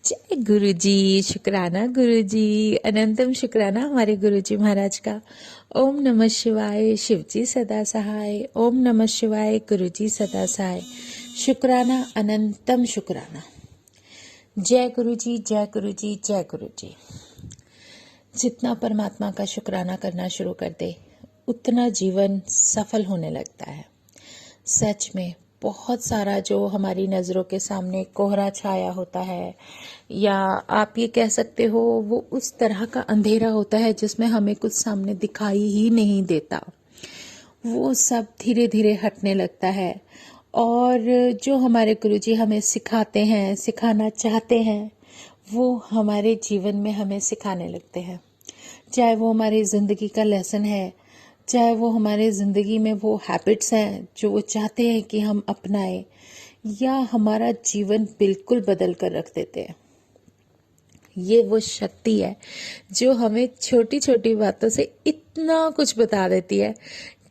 जय गुरुजी। शुक्राना गुरुजी, अनंतम शुक्राना हमारे गुरुजी महाराज का। ओम नमः शिवाय, शिवजी सदा सहाय। ओम नमः शिवाय, गुरुजी सदा सहाय। शुक्राना, अनंतम शुक्राना। जय गुरुजी, जय गुरुजी, जय गुरुजी। जितना परमात्मा का शुक्राना करना शुरू कर दे उतना जीवन सफल होने लगता है। सच में बहुत सारा जो हमारी नज़रों के सामने कोहरा छाया होता है, या आप ये कह सकते हो वो उस तरह का अंधेरा होता है जिसमें हमें कुछ सामने दिखाई ही नहीं देता, वो सब धीरे धीरे हटने लगता है। और जो हमारे गुरुजी हमें सिखाते हैं, सिखाना चाहते हैं, वो हमारे जीवन में हमें सिखाने लगते हैं। चाहे वो हमारी ज़िंदगी का लेसन है, चाहे वो हमारे ज़िंदगी में वो हैबिट्स हैं जो वो चाहते हैं कि हम अपनाएं, या हमारा जीवन बिल्कुल बदल कर रख देते हैं। ये वो शक्ति है जो हमें छोटी छोटी बातों से इतना कुछ बता देती है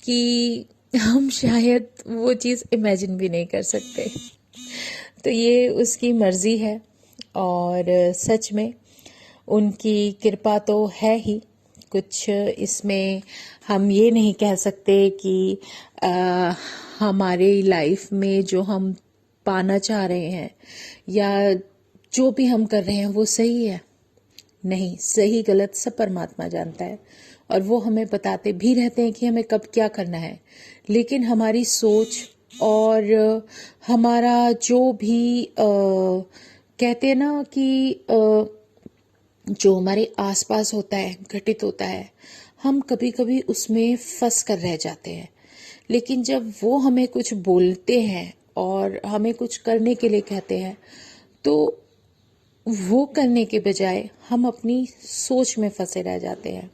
कि हम शायद वो चीज़ इमेजिन भी नहीं कर सकते। तो ये उसकी मर्जी है, और सच में उनकी कृपा तो है ही। कुछ इसमें हम ये नहीं कह सकते कि हमारी लाइफ में जो हम पाना चाह रहे हैं या जो भी हम कर रहे हैं वो सही है। नहीं, सही गलत सब परमात्मा जानता है, और वो हमें बताते भी रहते हैं कि हमें कब क्या करना है। लेकिन हमारी सोच और हमारा जो भी कहते हैं ना कि जो हमारे आसपास होता है, घटित होता है, हम कभी कभी उसमें फंस कर रह जाते हैं। लेकिन जब वो हमें कुछ बोलते हैं और हमें कुछ करने के लिए कहते हैं, तो वो करने के बजाय हम अपनी सोच में फंसे रह जाते हैं।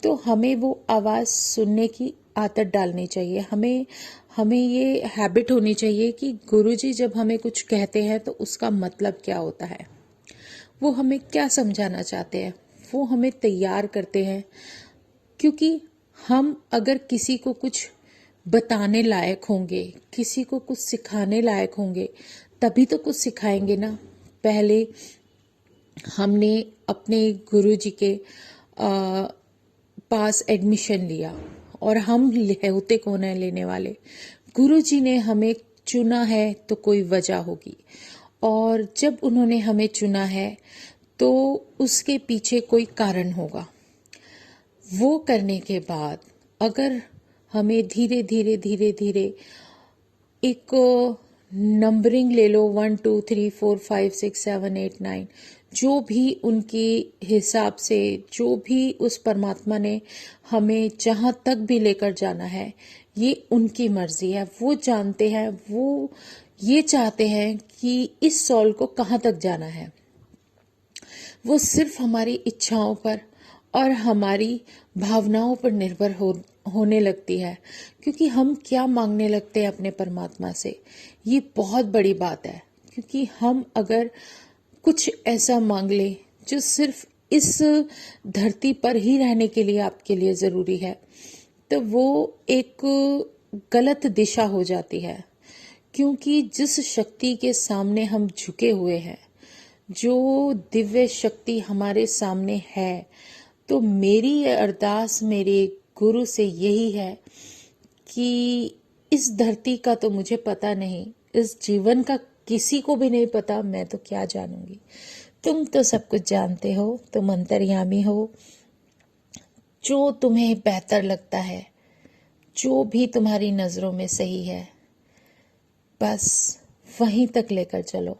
तो हमें वो आवाज़ सुनने की आदत डालनी चाहिए। हमें हमें ये हैबिट होनी चाहिए कि गुरुजी जब हमें कुछ कहते हैं तो उसका मतलब क्या होता है, वो हमें क्या समझाना चाहते हैं, वो हमें तैयार करते हैं। क्योंकि हम अगर किसी को कुछ बताने लायक होंगे, किसी को कुछ सिखाने लायक होंगे, तभी तो कुछ सिखाएंगे ना। पहले हमने अपने गुरुजी के पास एडमिशन लिया, और हम होते कौन है लेने वाले? गुरुजी ने हमें चुना है तो कोई वजह होगी, और जब उन्होंने हमें चुना है तो उसके पीछे कोई कारण होगा। वो करने के बाद अगर हमें धीरे धीरे धीरे धीरे एक नंबरिंग ले लो, 1 2 3 4 5 6 7 8 9, जो भी उनके हिसाब से, जो भी उस परमात्मा ने हमें जहाँ तक भी लेकर जाना है, ये उनकी मर्जी है। वो जानते हैं, वो ये चाहते हैं कि इस सॉल को कहाँ तक जाना है। वो सिर्फ हमारी इच्छाओं पर और हमारी भावनाओं पर निर्भर होने लगती है। क्योंकि हम क्या मांगने लगते हैं अपने परमात्मा से, ये बहुत बड़ी बात है। क्योंकि हम अगर कुछ ऐसा मांग ले जो सिर्फ इस धरती पर ही रहने के लिए आपके लिए ज़रूरी है, तो वो एक गलत दिशा हो जाती है। क्योंकि जिस शक्ति के सामने हम झुके हुए हैं, जो दिव्य शक्ति हमारे सामने है, तो मेरी अरदास मेरे गुरु से यही है कि इस धरती का तो मुझे पता नहीं, इस जीवन का किसी को भी नहीं पता, मैं तो क्या जानूंगी। तुम तो सब कुछ जानते हो, तुम अंतर्यामी हो। जो तुम्हें बेहतर लगता है, जो भी तुम्हारी नज़रों में सही है, बस वहीं तक लेकर चलो।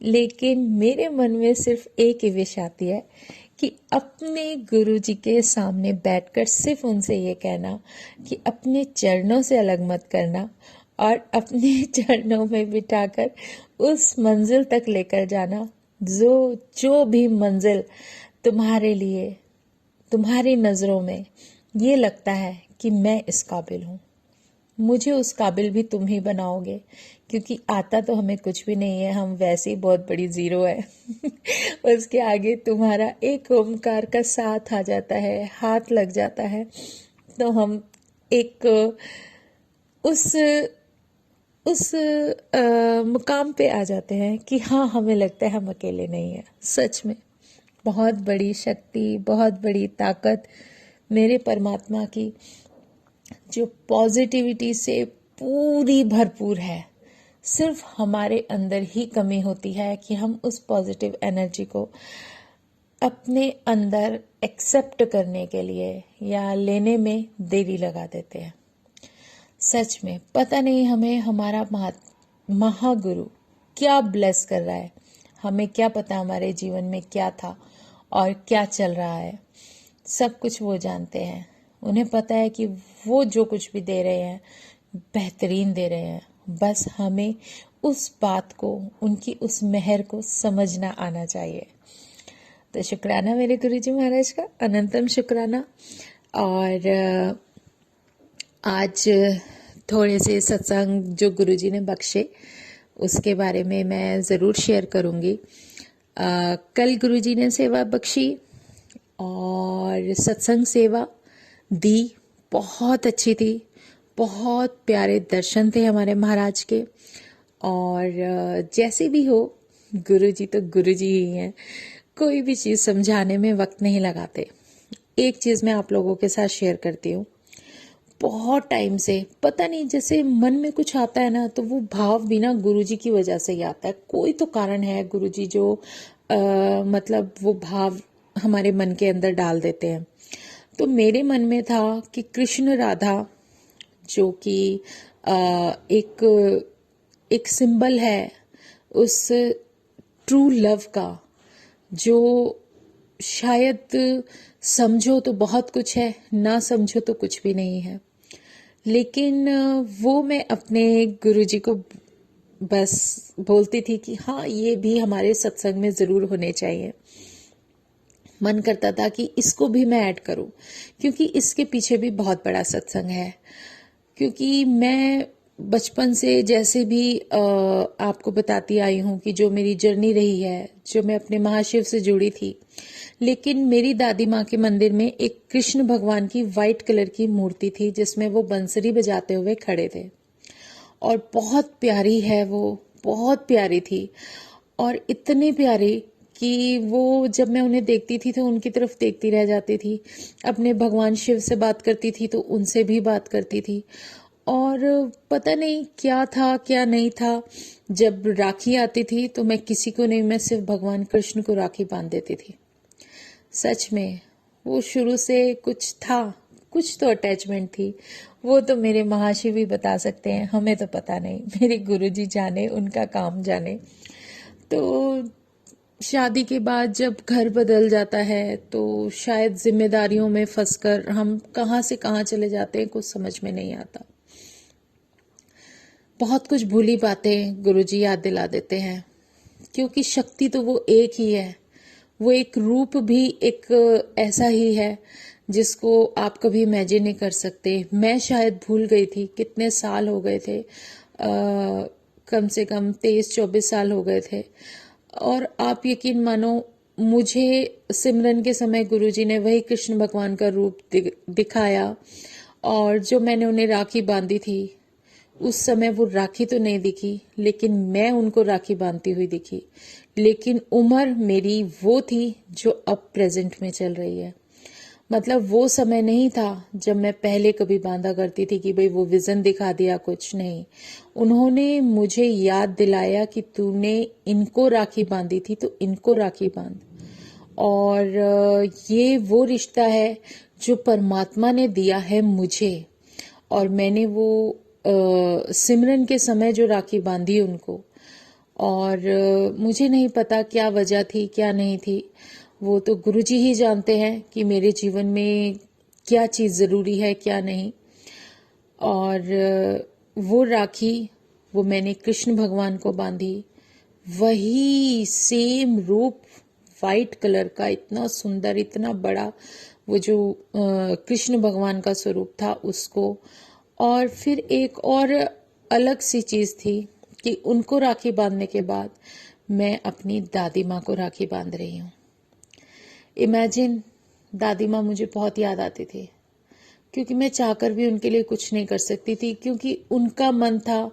लेकिन मेरे मन में सिर्फ एक ही विश आती है कि अपने गुरुजी के सामने बैठकर सिर्फ उनसे ये कहना कि अपने चरणों से अलग मत करना, और अपने चरणों में बिठाकर उस मंजिल तक लेकर जाना, जो भी मंजिल तुम्हारे लिए, तुम्हारी नज़रों में ये लगता है कि मैं इस काबिल हूँ। मुझे उस काबिल भी तुम ही बनाओगे, क्योंकि आता तो हमें कुछ भी नहीं है, हम वैसे ही बहुत बड़ी ज़ीरो है। उसके आगे तुम्हारा एक ओमकार का साथ आ जाता है, हाथ लग जाता है, तो हम एक उस उस मुकाम पे आ जाते हैं कि हाँ, हमें लगता है हम अकेले नहीं हैं। सच में बहुत बड़ी शक्ति, बहुत बड़ी ताकत मेरे परमात्मा की, जो पॉजिटिविटी से पूरी भरपूर है। सिर्फ हमारे अंदर ही कमी होती है कि हम उस पॉजिटिव एनर्जी को अपने अंदर एक्सेप्ट करने के लिए या लेने में देरी लगा देते हैं। सच में पता नहीं हमें हमारा महागुरु क्या ब्लेस कर रहा है। हमें क्या पता हमारे जीवन में क्या था और क्या चल रहा है। सब कुछ वो जानते हैं। उन्हें पता है कि वो जो कुछ भी दे रहे हैं बेहतरीन दे रहे हैं। बस हमें उस बात को, उनकी उस मेहर को समझना आना चाहिए। तो शुक्राना मेरे गुरुजी महाराज का, अनंतम शुक्राना। और आज थोड़े से सत्संग जो गुरुजी ने बख्शे उसके बारे में मैं ज़रूर शेयर करूँगी। कल गुरुजी ने सेवा बख्शी और सत्संग सेवा दी, बहुत अच्छी थी। बहुत प्यारे दर्शन थे हमारे महाराज के। और जैसे भी हो, गुरुजी तो गुरुजी ही हैं। कोई भी चीज़ समझाने में वक्त नहीं लगाते। एक चीज़ मैं आप लोगों के साथ शेयर करती हूँ। बहुत टाइम से पता नहीं, जैसे मन में कुछ आता है ना, तो वो भाव बिना गुरुजी की वजह से ही आता है। कोई तो कारण है गुरुजी जो मतलब वो भाव हमारे मन के अंदर डाल देते हैं। तो मेरे मन में था कि कृष्ण राधा जो कि एक सिंबल है उस ट्रू लव का, जो शायद समझो तो बहुत कुछ है, ना समझो तो कुछ भी नहीं है। लेकिन वो मैं अपने गुरुजी को बस बोलती थी कि हाँ, ये भी हमारे सत्संग में ज़रूर होने चाहिए। मन करता था कि इसको भी मैं ऐड करूं, क्योंकि इसके पीछे भी बहुत बड़ा सत्संग है। क्योंकि मैं बचपन से जैसे भी आपको बताती आई हूँ कि जो मेरी जर्नी रही है, जो मैं अपने महाशिव से जुड़ी थी, लेकिन मेरी दादी माँ के मंदिर में एक कृष्ण भगवान की वाइट कलर की मूर्ति थी जिसमें वो बंसरी बजाते हुए खड़े थे। और बहुत प्यारी है वो, बहुत प्यारी थी। और इतनी प्यारी कि वो जब मैं उन्हें देखती थी तो उनकी तरफ देखती रह जाती थी। अपने भगवान शिव से बात करती थी तो उनसे भी बात करती थी। और पता नहीं क्या था क्या नहीं था, जब राखी आती थी तो मैं किसी को नहीं, मैं सिर्फ भगवान कृष्ण को राखी बांध देती थी। सच में वो शुरू से कुछ था, कुछ तो अटैचमेंट थी। वो तो मेरे महाशिव ही बता सकते हैं, हमें तो पता नहीं। मेरे गुरुजी जाने, उनका काम जाने। तो शादी के बाद जब घर बदल जाता है तो शायद जिम्मेदारियों में फंसकर हम कहाँ से कहाँ चले जाते हैं, कुछ समझ में नहीं आता। बहुत कुछ भूली बातें गुरुजी याद दिला देते हैं, क्योंकि शक्ति तो वो एक ही है। वो एक रूप भी एक ऐसा ही है जिसको आप कभी इमेजिन नहीं कर सकते। मैं शायद भूल गई थी, कितने साल हो गए थे, कम से कम 23-24 साल हो गए थे। और आप यकीन मानो, मुझे सिमरन के समय गुरुजी ने वही कृष्ण भगवान का रूप दिखाया। और जो मैंने उन्हें राखी बांधी थी, उस समय वो राखी तो नहीं दिखी, लेकिन मैं उनको राखी बांधती हुई दिखी। लेकिन उम्र मेरी वो थी जो अब प्रेजेंट में चल रही है। मतलब वो समय नहीं था जब मैं पहले कभी बांधा करती थी कि भाई वो विजन दिखा दिया, कुछ नहीं। उन्होंने मुझे याद दिलाया कि तूने इनको राखी बांधी थी तो इनको राखी बांध। और ये वो रिश्ता है जो परमात्मा ने दिया है मुझे। और मैंने वो सिमरन के समय जो राखी बांधी उनको, और मुझे नहीं पता क्या वजह थी क्या नहीं थी। वो तो गुरुजी ही जानते हैं कि मेरे जीवन में क्या चीज़ ज़रूरी है क्या नहीं। और वो राखी वो मैंने कृष्ण भगवान को बांधी। वही सेम रूप, वाइट कलर का, इतना सुंदर, इतना बड़ा, वो जो कृष्ण भगवान का स्वरूप था उसको। और फिर एक और अलग सी चीज़ थी कि उनको राखी बांधने के बाद मैं अपनी दादी माँ को राखी बांध रही हूँ। इमेजिन, दादी माँ मुझे बहुत याद आती थी, क्योंकि मैं चाहकर भी उनके लिए कुछ नहीं कर सकती थी, क्योंकि उनका मन था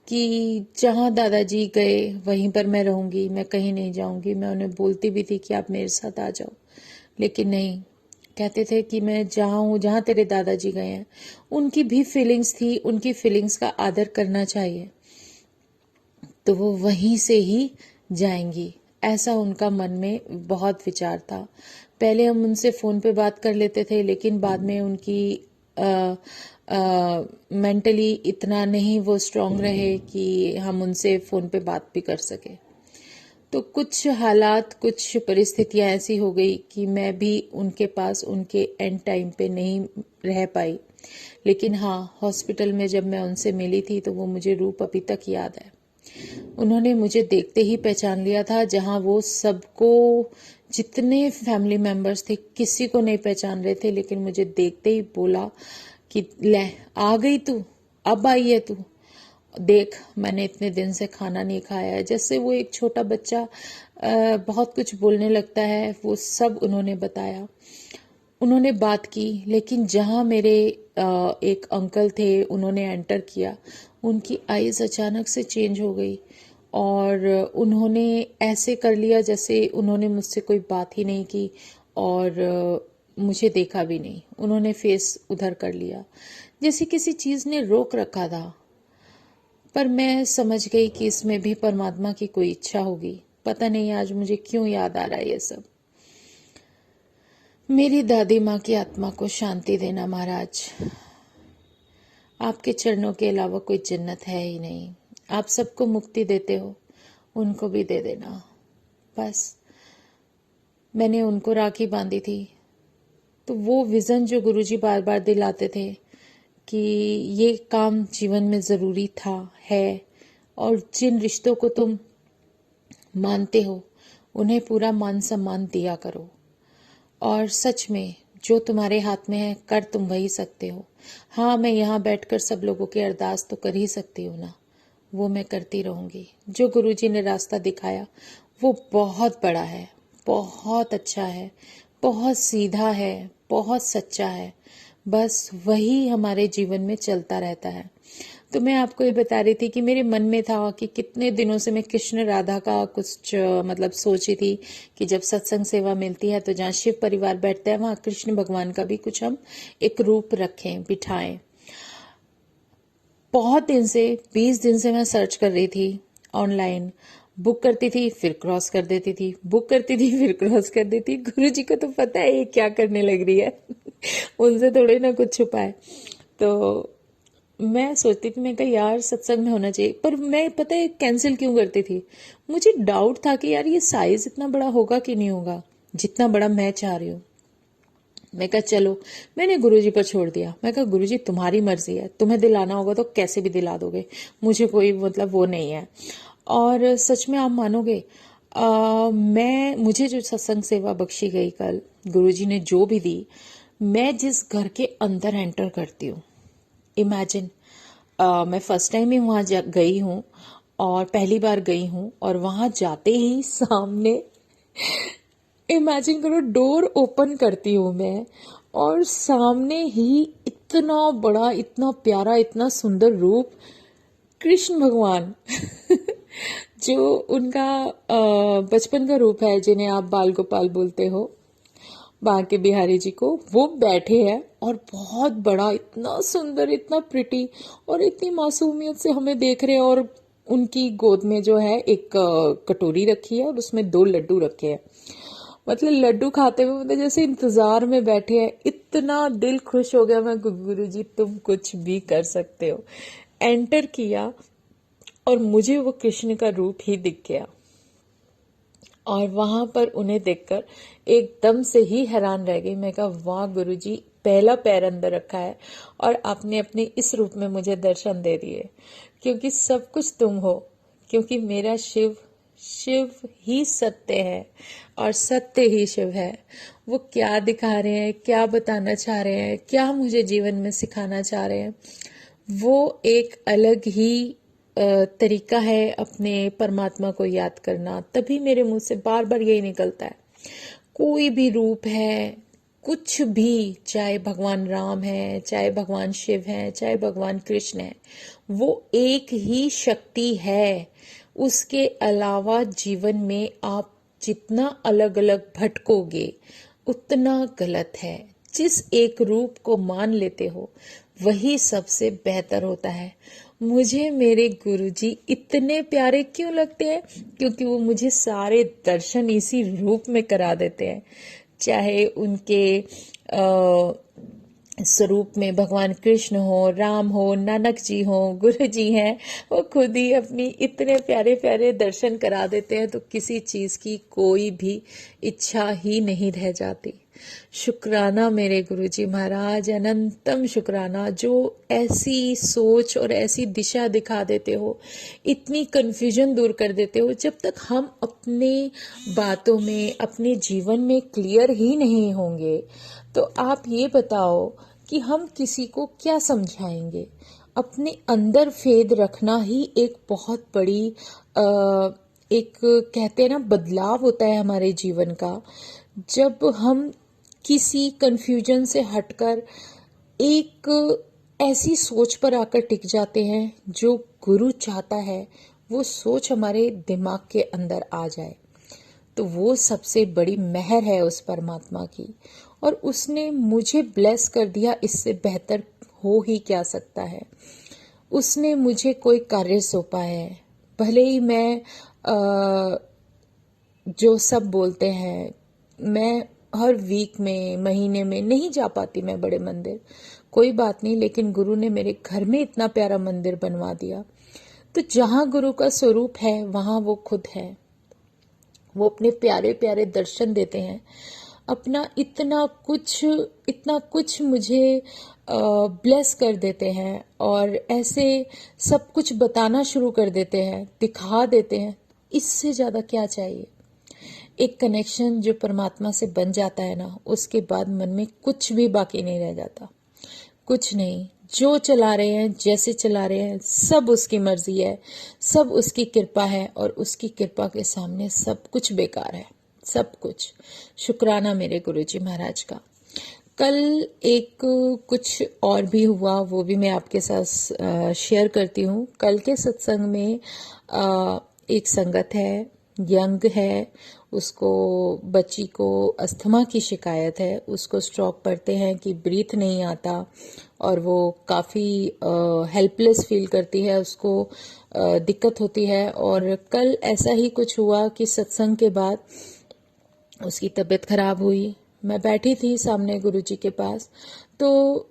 कि जहाँ दादाजी गए वहीं पर मैं रहूंगी, मैं कहीं नहीं जाऊंगी। मैं उन्हें बोलती भी थी कि आप मेरे साथ आ जाओ, लेकिन नहीं, कहते थे कि मैं जहाँ हूँ, जहाँ तेरे दादाजी गए हैं। उनकी भी फीलिंग्स थी, उनकी फीलिंग्स का आदर करना चाहिए, तो वो वहीं से ही जाएंगी, ऐसा उनका मन में बहुत विचार था। पहले हम उनसे फ़ोन पे बात कर लेते थे, लेकिन बाद में उनकी मेंटली इतना नहीं वो स्ट्रांग रहे कि हम उनसे फ़ोन पे बात भी कर सके। तो कुछ हालात, कुछ परिस्थितियां ऐसी हो गई कि मैं भी उनके पास उनके एंड टाइम पे नहीं रह पाई। लेकिन हाँ, हॉस्पिटल में जब मैं उनसे मिली थी तो वो मुझे रूप अभी तक याद है। उन्होंने मुझे देखते ही पहचान लिया था, जहां वो सबको, जितने फैमिली मेंबर्स थे किसी को नहीं पहचान रहे थे, लेकिन मुझे देखते ही बोला कि ले आ गई तू, अब आई है तू, देख मैंने इतने दिन से खाना नहीं खाया है। जैसे वो एक छोटा बच्चा बहुत कुछ बोलने लगता है, वो सब उन्होंने बताया। उन्होंने बात की, लेकिन जहां मेरे एक अंकल थे, उन्होंने एंटर किया, उनकी आईज अचानक से चेंज हो गई और उन्होंने ऐसे कर लिया जैसे उन्होंने मुझसे कोई बात ही नहीं की और मुझे देखा भी नहीं। उन्होंने फेस उधर कर लिया, जैसे किसी चीज ने रोक रखा था। पर मैं समझ गई कि इसमें भी परमात्मा की कोई इच्छा होगी। पता नहीं आज मुझे क्यों याद आ रहा है ये सब। मेरी दादी माँ की आत्मा को शांति देना महाराज। आपके चरणों के अलावा कोई जन्नत है ही नहीं। आप सबको मुक्ति देते हो, उनको भी दे देना। बस मैंने उनको राखी बांधी थी, तो वो विजन जो गुरुजी बार बार दिलाते थे कि ये काम जीवन में जरूरी था, है, और जिन रिश्तों को तुम मानते हो उन्हें पूरा मान सम्मान दिया करो। और सच में जो तुम्हारे हाथ में है कर तुम वही सकते हो। हाँ, मैं यहाँ बैठकर सब लोगों की अरदास तो कर ही सकती हूँ ना, वो मैं करती रहूंगी। जो गुरुजी ने रास्ता दिखाया वो बहुत बड़ा है, बहुत अच्छा है, बहुत सीधा है, बहुत सच्चा है। बस वही हमारे जीवन में चलता रहता है। तो मैं आपको ये बता रही थी कि मेरे मन में था कि कितने दिनों से मैं कृष्ण राधा का कुछ मतलब सोची थी कि जब सत्संग सेवा मिलती है तो जहाँ शिव परिवार बैठता है वहाँ कृष्ण भगवान का भी कुछ हम एक रूप रखें, बिठाएं। बहुत दिन से, 20 दिन से मैं सर्च कर रही थी ऑनलाइन। बुक करती थी फिर क्रॉस कर देती थी, बुक करती थी फिर क्रॉस कर देती। गुरु जी को तो पता है ये क्या करने लग रही है उनसे थोड़े ना कुछ छुपाए। तो मैं सोचती थी, मैं कहा यार सत्संग में होना चाहिए, पर मैं पता है कैंसिल क्यों करती थी। मुझे डाउट था कि यार ये साइज इतना बड़ा होगा कि नहीं होगा जितना बड़ा मैं चाह रही हूँ। मैं कहा चलो, मैंने गुरुजी पर छोड़ दिया। मैं कहा गुरुजी तुम्हारी मर्जी है, तुम्हें दिलाना होगा तो कैसे भी दिला दोगे, मुझे कोई मतलब वो नहीं है। और सच में आप मानोगे, मुझे जो सत्संग सेवा बख्शी गई कल, गुरुजी ने जो भी दी, मैं जिस घर के अंदर एंटर करती हूँ, इमेजिन, मैं फर्स्ट टाइम ही वहां गई हूँ और पहली बार गई हूँ, और वहां जाते ही सामने, इमेजिन करो, डोर ओपन करती हूँ मैं और सामने ही इतना बड़ा, इतना प्यारा, इतना सुंदर रूप, कृष्ण भगवान जो उनका बचपन का रूप है, जिन्हें आप बाल गोपाल बोलते हो, बांके बिहारी जी को, वो बैठे हैं और बहुत बड़ा, इतना सुंदर, इतना प्रिटी और इतनी मासूमियत से हमें देख रहे हैं। और उनकी गोद में जो है एक कटोरी रखी है और उसमें 2 लड्डू रखे हैं। मतलब लड्डू खाते हुए मतलब जैसे इंतजार में बैठे हैं। इतना दिल खुश हो गया। मैं गुरु जी तुम कुछ भी कर सकते हो। एंटर किया और मुझे वो कृष्ण का रूप ही दिख गया, और वहां पर उन्हें देखकर एकदम से ही हैरान रह गई। मैं कहा वाह गुरुजी, पहला पैर अंदर रखा है और आपने अपने इस रूप में मुझे दर्शन दे दिए, क्योंकि सब कुछ तुम हो, क्योंकि मेरा शिव, शिव ही सत्य है और सत्य ही शिव है। वो क्या दिखा रहे हैं, क्या बताना चाह रहे हैं, क्या मुझे जीवन में सिखाना चाह रहे हैं, वो एक अलग ही तरीका है अपने परमात्मा को याद करना। तभी मेरे मुंह से बार बार यही निकलता है, कोई भी रूप है, कुछ भी, चाहे भगवान राम है, चाहे भगवान शिव है, चाहे भगवान कृष्ण है, वो एक ही शक्ति है। उसके अलावा जीवन में आप जितना अलग अलग भटकोगे उतना गलत है। जिस एक रूप को मान लेते हो वही सबसे बेहतर होता है। मुझे मेरे गुरुजी इतने प्यारे क्यों लगते हैं? क्योंकि वो मुझे सारे दर्शन इसी रूप में करा देते हैं। चाहे उनके स्वरूप में भगवान कृष्ण हो, राम हो, नानक जी हो, गुरु जी हैं, वो खुद ही अपनी इतने प्यारे प्यारे दर्शन करा देते हैं, तो किसी चीज की कोई भी इच्छा ही नहीं रह जाती। शुक्राना मेरे गुरुजी महाराज, अनंतम शुक्राना, जो ऐसी सोच और ऐसी दिशा दिखा देते हो, इतनी कंफ्यूजन दूर कर देते हो। जब तक हम अपने बातों में, अपने जीवन में क्लियर ही नहीं होंगे, तो आप ये बताओ कि हम किसी को क्या समझाएंगे? अपने अंदर फेद रखना ही एक बहुत बड़ी एक कहते हैं ना बदलाव होता है हमारे जीवन का। जब हम किसी कंफ्यूजन से हटकर एक ऐसी सोच पर आकर टिक जाते हैं जो गुरु चाहता है वो सोच हमारे दिमाग के अंदर आ जाए, तो वो सबसे बड़ी मेहर है उस परमात्मा की। और उसने मुझे ब्लेस कर दिया, इससे बेहतर हो ही क्या सकता है। उसने मुझे कोई कार्य सौंपा है, भले ही मैं जो सब बोलते हैं, मैं हर वीक में, महीने में नहीं जा पाती मैं बड़े मंदिर, कोई बात नहीं, लेकिन गुरु ने मेरे घर में इतना प्यारा मंदिर बनवा दिया। तो जहां गुरु का स्वरूप है वहां वो खुद है। वो अपने प्यारे प्यारे दर्शन देते हैं, अपना इतना कुछ मुझे ब्लेस कर देते हैं, और ऐसे सब कुछ बताना शुरू कर देते हैं, दिखा देते हैं। इससे ज्यादा क्या चाहिए? एक कनेक्शन जो परमात्मा से बन जाता है ना, उसके बाद मन में कुछ भी बाकी नहीं रह जाता। कुछ नहीं, जो चला रहे हैं, जैसे चला रहे हैं, सब उसकी मर्जी है, सब उसकी कृपा है, और उसकी कृपा के सामने सब कुछ बेकार है, सब कुछ। शुक्राना मेरे गुरुजी महाराज का। कल एक कुछ और भी हुआ, वो भी मैं आपके साथ शेयर करती हूँ। कल के सत्संग में एक संगत है, यंग है, उसको, बच्ची को अस्थमा की शिकायत है, उसको स्ट्रोक पड़ते हैं कि ब्रीथ नहीं आता, और वो काफ़ी हेल्पलेस फील करती है, उसको दिक्कत होती है। और कल ऐसा ही कुछ हुआ कि सत्संग के बाद उसकी तबीयत खराब हुई। मैं बैठी थी सामने गुरुजी के पास, तो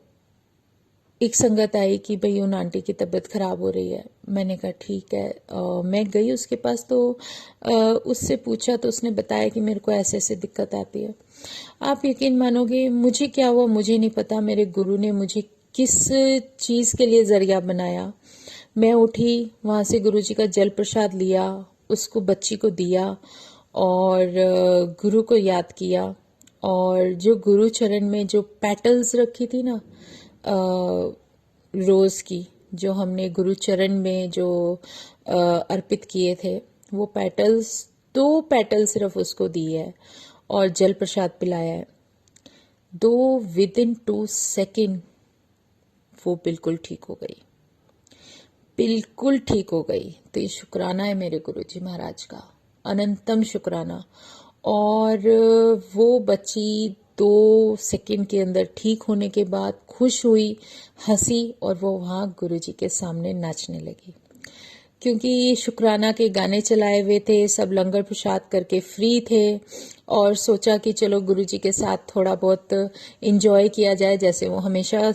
एक संगत आई कि भाई उन आंटी की तबीयत खराब हो रही है। मैंने कहा ठीक है। मैं गई उसके पास, तो उससे पूछा, तो उसने बताया कि मेरे को ऐसे ऐसे दिक्कत आती है। आप यकीन मानोगे, मुझे क्या हुआ मुझे नहीं पता, मेरे गुरु ने मुझे किस चीज़ के लिए जरिया बनाया। मैं उठी, वहाँ से गुरुजी का जल प्रसाद लिया, उसको, बच्ची को दिया, और गुरु को याद किया। और जो गुरु चरण में जो पेटल्स रखी थी ना रोज की, जो हमने गुरु चरण में जो अर्पित किए थे, वो पेटल्स, 2 पेटल सिर्फ उसको दी है, और जल प्रसाद पिलाया है। 2 विदिन 2 सेकेंड वो बिल्कुल ठीक हो गई, बिल्कुल ठीक हो गई। तो ये शुक्राना है मेरे गुरुजी महाराज का, अनंतम शुक्राना। और वो बच्ची 2 सेकेंड के अंदर ठीक होने के बाद खुश हुई, हंसी, और वो वहाँ गुरुजी के सामने नाचने लगी। क्योंकि शुक्राना के गाने चलाए हुए थे, सब लंगर प्रसाद करके फ्री थे, और सोचा कि चलो गुरुजी के साथ थोड़ा बहुत एंजॉय किया जाए, जैसे वो हमेशा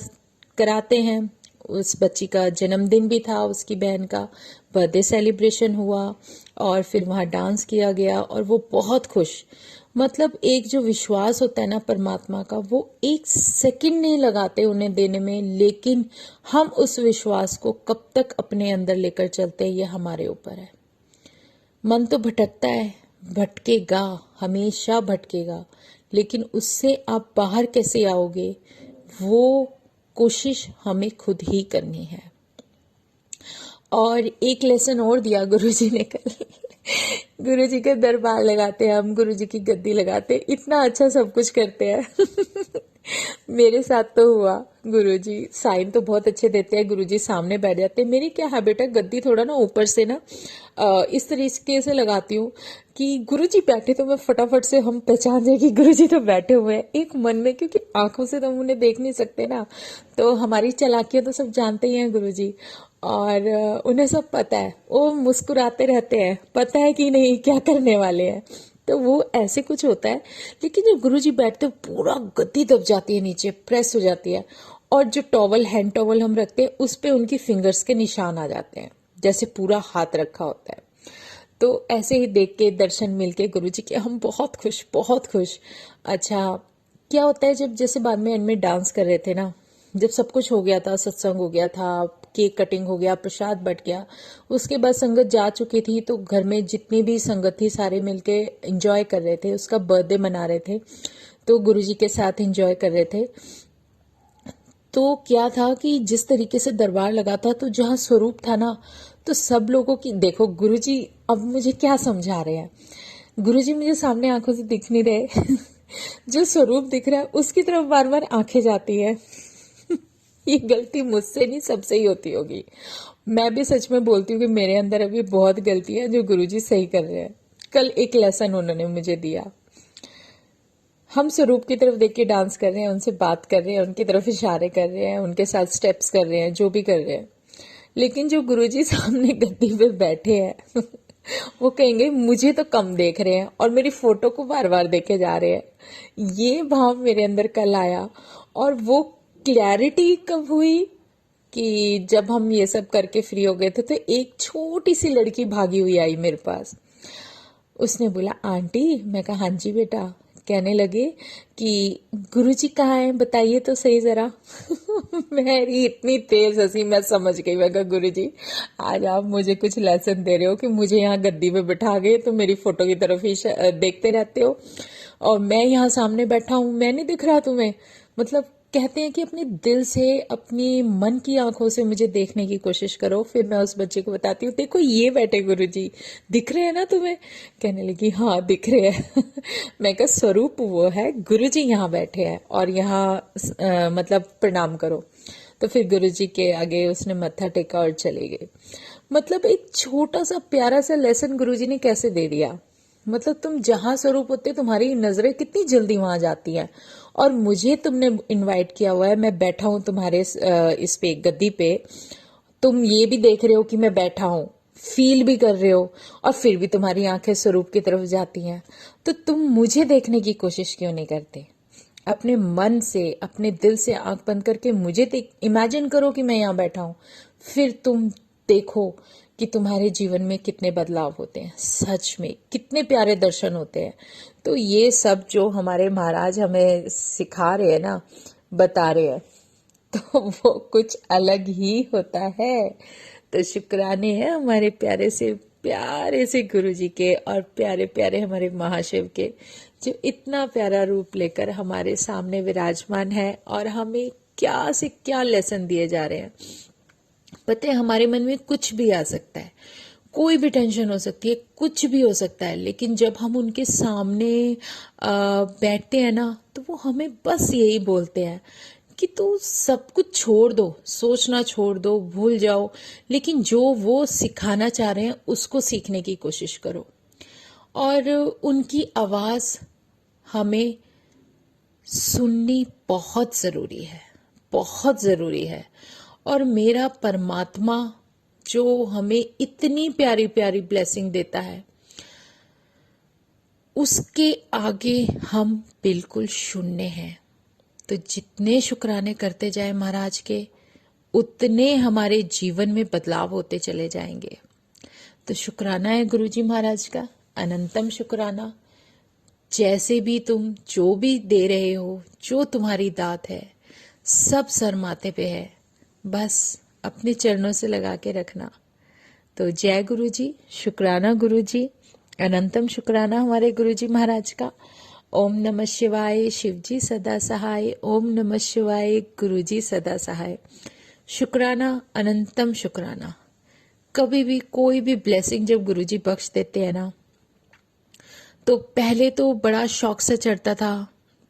कराते हैं। उस बच्ची का जन्मदिन भी था, उसकी बहन का बर्थडे सेलिब्रेशन हुआ, और फिर वहाँ डांस किया गया, और वो बहुत खुश। मतलब एक जो विश्वास होता है ना परमात्मा का, वो 1 सेकंड नहीं लगाते उन्हें देने में, लेकिन हम उस विश्वास को कब तक अपने अंदर लेकर चलते हैं, ये हमारे ऊपर है। मन तो भटकता है, भटकेगा, हमेशा भटकेगा, लेकिन उससे आप बाहर कैसे आओगे, वो कोशिश हमें खुद ही करनी है। और एक लेसन और दिया गुरुजी ने कल। गुरुजी के दरबार लगाते हैं हम, गुरुजी की गद्दी लगाते हैं, इतना अच्छा सब कुछ करते हैं। मेरे साथ तो हुआ। गुरुजी साइन तो बहुत अच्छे देते हैं, गुरुजी सामने बैठ जाते हैं। मेरी क्या हैबिट है, गद्दी थोड़ा ना ऊपर से ना इस तरीके से लगाती हूँ कि गुरुजी बैठे तो मैं फटाफट से हम पहचान जाए कि गुरुजी तो बैठे हुए हैं एक मन में, क्योंकि आंखों से तो हम उन्हें देख नहीं सकते ना। तो हमारी चालाकियां तो सब जानते ही हैं गुरुजी, और उन्हें सब पता है, वो मुस्कुराते रहते हैं, पता है कि नहीं क्या करने वाले हैं। तो वो ऐसे कुछ होता है। लेकिन जब गुरुजी बैठते हैं पूरा गद्दी दब जाती है, नीचे प्रेस हो जाती है, और जो टॉवल हैंड टॉवल हम रखते हैं उस पे उनकी फिंगर्स के निशान आ जाते हैं, जैसे पूरा हाथ रखा होता है। तो ऐसे ही देख के दर्शन मिलके गुरुजी के हम बहुत खुश, बहुत खुश। अच्छा, क्या होता है जब जैसे बाद में एंड में डांस कर रहे थे ना, जब सब कुछ हो गया था, सत्संग हो गया था, केक कटिंग हो गया, प्रसाद बट गया, उसके बाद संगत जा चुकी थी, तो घर में जितनी भी संगत थी सारे मिलके एंजॉय कर रहे थे, उसका बर्थडे मना रहे थे, तो गुरुजी के साथ एंजॉय कर रहे थे। तो क्या था कि जिस तरीके से दरबार लगा था, तो जहाँ स्वरूप था ना, तो सब लोगों की देखो गुरुजी अब मुझे क्या समझा रहे हैं। गुरुजी मुझे सामने आंखों से दिख नहीं रहे जो स्वरूप दिख रहा है उसकी तरफ बार बार आंखें जाती है ये गलती मुझसे नहीं, सबसे ही होती होगी। मैं भी सच में बोलती हूँ कि मेरे अंदर अभी बहुत गलती है जो गुरुजी सही कर रहे हैं। कल एक लेसन उन्होंने मुझे दिया। हम स्वरूप की तरफ देख के डांस कर रहे हैं, उनसे बात कर रहे हैं, उनकी तरफ इशारे कर रहे हैं, उनके साथ स्टेप्स कर रहे हैं, जो भी कर रहे हैं। लेकिन जो गुरुजी सामने गद्दी पे बैठे हैं वो कहेंगे मुझे तो कम देख रहे हैं और मेरी फोटो को बार बार देखे जा रहे हैं। ये भाव मेरे अंदर कल आया। और वो क्लैरिटी कब हुई कि जब हम ये सब करके फ्री हो गए थे, तो एक छोटी सी लड़की भागी हुई आई मेरे पास। उसने बोला आंटी, मैं कहा हाँ जी बेटा। कहने लगे कि गुरुजी कहाँ हैं, बताइए तो सही जरा मेरी इतनी तेज हंसी, मैं समझ गई। मैं कहा गुरुजी आज आप मुझे कुछ लेसन दे रहे हो कि मुझे यहाँ गद्दी पे बिठा गए तो मेरी फोटो की तरफ ही देखते रहते हो, और मैं यहाँ सामने बैठा हूँ, मैं नहीं दिख रहा तुम्हें। मतलब कहते हैं कि अपने दिल से, अपनी मन की आंखों से मुझे देखने की कोशिश करो। फिर मैं उस बच्चे को बताती हूँ देखो ये बैठे गुरुजी, दिख रहे हैं ना तुम्हें। कहने लगी हाँ दिख रहे हैं मैं कहा स्वरूप वो है, गुरुजी यहाँ बैठे हैं और यहाँ मतलब प्रणाम करो। तो फिर गुरुजी के आगे उसने मत्था टेका और चले गए। मतलब एक छोटा सा प्यारा सा लेसन गुरुजी ने कैसे दे दिया। मतलब तुम जहां स्वरूप होते तुम्हारी नजरें कितनी जल्दी वहां जाती हैं। और मुझे तुमने इनवाइट किया हुआ है, मैं बैठा हूं तुम्हारे इस पे गद्दी पे, तुम ये भी देख रहे हो कि मैं बैठा हूं, फील भी कर रहे हो, और फिर भी तुम्हारी आंखें स्वरूप की तरफ जाती हैं। तो तुम मुझे देखने की कोशिश क्यों नहीं करते। अपने मन से, अपने दिल से आंख बंद करके मुझे इमेजिन करो कि मैं यहाँ बैठा हूं। फिर तुम देखो कि तुम्हारे जीवन में कितने बदलाव होते हैं, सच में कितने प्यारे दर्शन होते हैं। तो ये सब जो हमारे महाराज हमें सिखा रहे हैं ना, बता रहे हैं, तो वो कुछ अलग ही होता है। तो शुक्राने हैं हमारे प्यारे से गुरुजी के, और प्यारे प्यारे हमारे महाशिव के, जो इतना प्यारा रूप लेकर हमारे सामने विराजमान है और हमें क्या से क्या लेसन दिए जा रहे हैं। पता है हमारे मन में कुछ भी आ सकता है, कोई भी टेंशन हो सकती है, कुछ भी हो सकता है, लेकिन जब हम उनके सामने बैठते हैं ना, तो वो हमें बस यही बोलते हैं कि तू सब कुछ छोड़ दो, सोचना छोड़ दो, भूल जाओ, लेकिन जो वो सिखाना चाह रहे हैं उसको सीखने की कोशिश करो। और उनकी आवाज हमें सुननी बहुत जरूरी है, बहुत जरूरी है। और मेरा परमात्मा जो हमें इतनी प्यारी प्यारी ब्लेसिंग देता है, उसके आगे हम बिल्कुल शून्य हैं। तो जितने शुक्राने करते जाए महाराज के, उतने हमारे जीवन में बदलाव होते चले जाएंगे। तो शुक्राना है गुरुजी महाराज का, अनंतम शुक्राना। जैसे भी तुम जो भी दे रहे हो, जो तुम्हारी दात है, सब सर माथे पे है, बस अपने चरणों से लगा के रखना। तो जय गुरुजी, शुक्राना गुरुजी, अनंतम शुक्राना हमारे गुरुजी महाराज का। ओम नमः शिवाय, शिवजी सदा सहाय। ओम नमः शिवाय, गुरुजी सदा सहाय। शुक्राना, अनंतम शुक्राना। कभी भी कोई भी ब्लेसिंग जब गुरुजी बख्श देते हैं ना, तो पहले तो बड़ा शौक से चढ़ता था,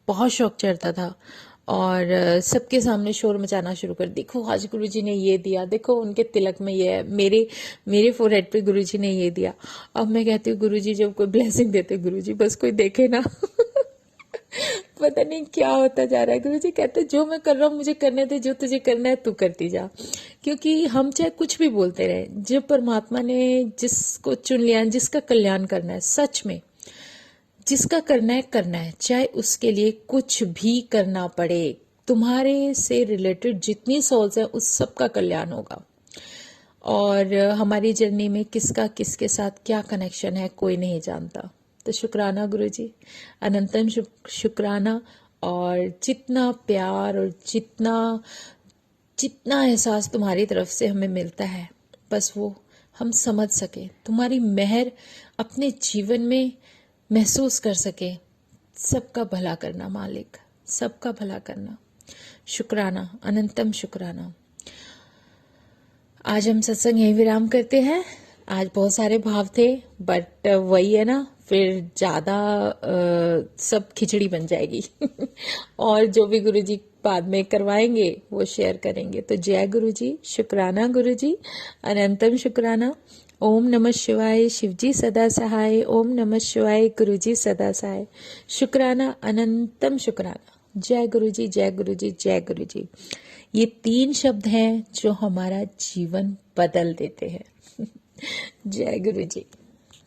बहुत शौक चढ़ता था। और सबके सामने शोर मचाना शुरू कर, देखो आज गुरुजी ने ये दिया, देखो उनके तिलक में ये है, मेरे फोरहेड पे गुरुजी ने ये दिया। अब मैं कहती हूँ गुरुजी जब कोई ब्लेसिंग देते, गुरुजी बस कोई देखे ना। पता नहीं क्या होता जा रहा है। गुरुजी कहते जो मैं कर रहा हूँ मुझे करने दे, जो तुझे करना है तू करती जा। क्योंकि हम चाहे कुछ भी बोलते रहे, जब परमात्मा ने जिसको चुन लिया, जिसका कल्याण करना है, सच में जिसका करना है, चाहे उसके लिए कुछ भी करना पड़े। तुम्हारे से रिलेटेड जितनी सोल्स हैं उस सब का कल्याण होगा। और हमारी जर्नी में किसका किसके साथ क्या कनेक्शन है कोई नहीं जानता। तो शुक्राना गुरुजी, अनंतम शुक्राना। और जितना प्यार और जितना जितना एहसास तुम्हारी तरफ से हमें मिलता है, बस वो हम समझ सके, तुम्हारी मेहर अपने जीवन में महसूस कर सके। सबका भला करना मालिक, सबका भला करना। शुक्राना, अनंतम शुक्राना। आज हम सत्संग यही विराम करते हैं। आज बहुत सारे भाव थे, बट वही है ना, फिर ज्यादा सब खिचड़ी बन जाएगी। और जो भी गुरुजी बाद में करवाएंगे वो शेयर करेंगे। तो जय गुरुजी, शुक्राना गुरुजी, अनंतम शुक्राना। ओम नमः शिवाय, शिवजी सदा सहाय। ओम नमः शिवाय, गुरुजी सदा सहाय। शुक्राना, अनंतम शुक्राना। जय गुरुजी, जय गुरुजी, जय गुरुजी। ये 3 शब्द हैं जो हमारा जीवन बदल देते हैं। जय गुरुजी।